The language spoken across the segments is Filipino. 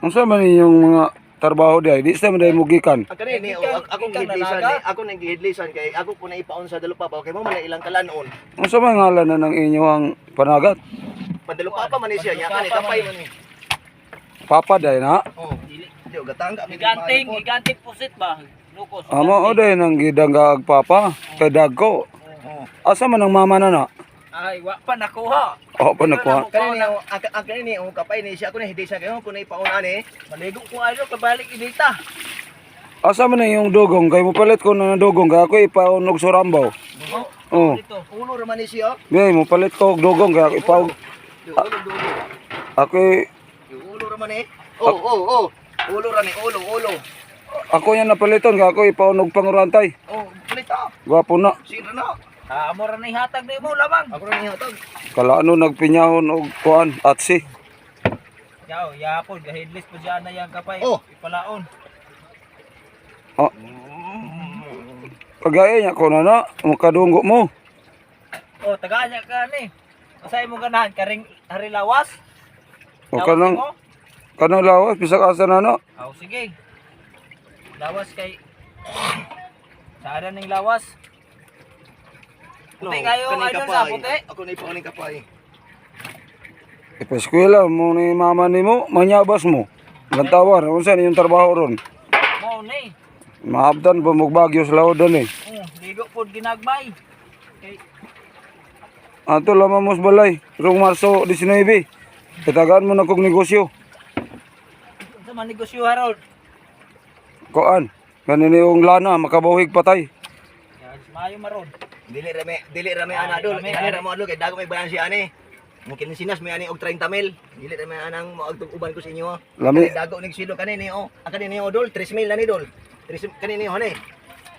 Unsa man yung mga trabaho di sa man dai mugikan. Ang kanini akong gihidlisan ni ako nang gihidlisan kay ako po na ipaon sa Dalupapa kay mo man ilang kalanon. Unsa man ngalan na ng inyong panagat? Padalupapa man ni siya nya kani kapay man ni. Papa day na. Oh, dili gatangga Giganting pusit ba? Lukos. Amo o day nang gidangga ag papa kay dagko. Oh. Asa man ang mama na na? Ay, wa pa nakuha. O pa nakuha. Kanini ang kapay ni siya ako na hidlisan kay mo po na ipaon ani. Maligo ko ano, kabalik inita. Asa man na yung dugong kay mo palit ko na dugong kay ako ipaon og surambaw. Oh. Dito. Ulo ra man ni siya. Gay mo palit ko og dugong kay ako ipaon. Ulo. Ako Ulo ra man eh. Oh. Ulo ra ni ulo. ako yan napaliton kay ako ipaon og pangurantay. Oh, palita. Gwapo na. Sino na? Amo ra ni hatag ni mo lamang. Ako ra ni hatag. Kalaano nagpinyahon og kuan atsi. Yaw, yapon gahidlis po diyan na yang kapay. Oh. Ipalaon. Oh. Pagaya niya ko na makadunggo mo. Oh, taganya ka ni. Usay mo ganahan karing hari lawas. O kanang lawas bisag asa na na. Oh, sige. Lawas kay Saan ning lawas? Puti kayo idol sa puti. Ako na ipaon ni kapay. Ipaskwela mo ni mama nimo, manyabas mo. Lantawar, unsa ni yung trabaho ron? Mo ni. Maabdan ba mo bagyo sa lawdan eh. Ligo pod ginagmay. Kay Ato lamang mo sa balay, rong Marso 19. Katagaan mo na kong negosyo. sa man negosyo haron. Koan, kanini yung lana, makabuhig patay. Mayo maron. Dili rame ana dol. Ani ra mo adlo kay dago may balansi ani. Mungkin sinas may ani og 30 mil. Dili rame anang moagtog uban ko sa inyo. Lami. Kani dago nig silo kanini oh. Kanini oh dol 3 mil na ni dol. 3 kanini oh ni.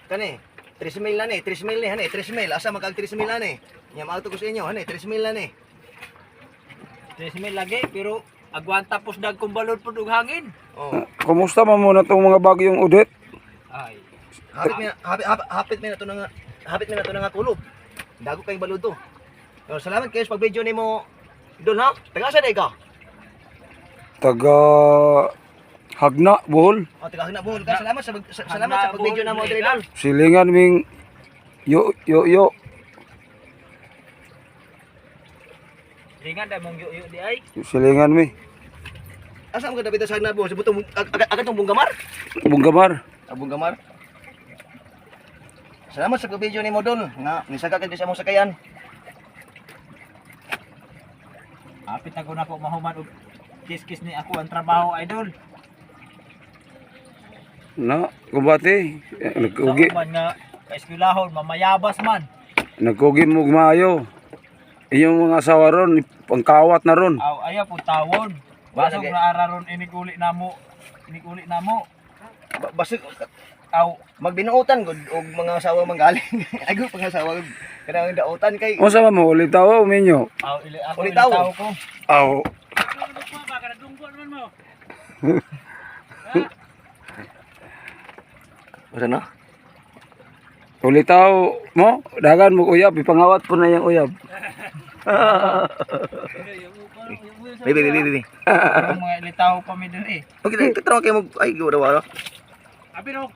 Kani 3 mil na ni, 3 mil ni hani, 3 mil asa magkag 3 mil na ni. Nya maagtog ko sa inyo hani, 3 mil na ni. 3 mil lagi pero agwanta pos dag kung balod pod og hangin. Oh. Kumusta man muna itong mga bagyong udet? Ay. Hapit mi na to nga kulob. Dago kay balod to. Oh, salamat kayo sa pag-video nimo. Dol ha? Taga sa day ka? Taga Hagna, Bohol. Oh, taga na buhol ka. Salamat sa pag-video namo diri dol. Silingan ming yo. Ringan da mong yu di ay. Silingan mi. Asa mo kadapit sa nabo? Sa butong agad tong bunggamar? Bunggamar. Bunggamar. Salamat sa video nimo dol nga nisaka kag sa mong sakayan. Apit ako na po mahuman og kiskis ni ako ang trabaho idol. Na, kumbati. Nagkugi. Sa man nga eskwelahon mamayabas man. Nagkugi mo maayo. Inyong mga asawa ron, pangkawat na ron. Aw aya po tawon. Basog na araron inikuli namo. Basig Aw magbinuotan gud og mga asawa manggaling. Ay gud pangasawa kanang daotan kay. Unsa man mo ulit tawo minyo? aw ili ako Ulit ilitaw tao. ko. Aw. Usa na? Ulit tawo mo, dagan mo uyab, ipangawat po na yung uyab. Bibi. Ang mga ilitaw pa mi diri. Okay, tatraw kay mo ay gura wala. Abi ra ko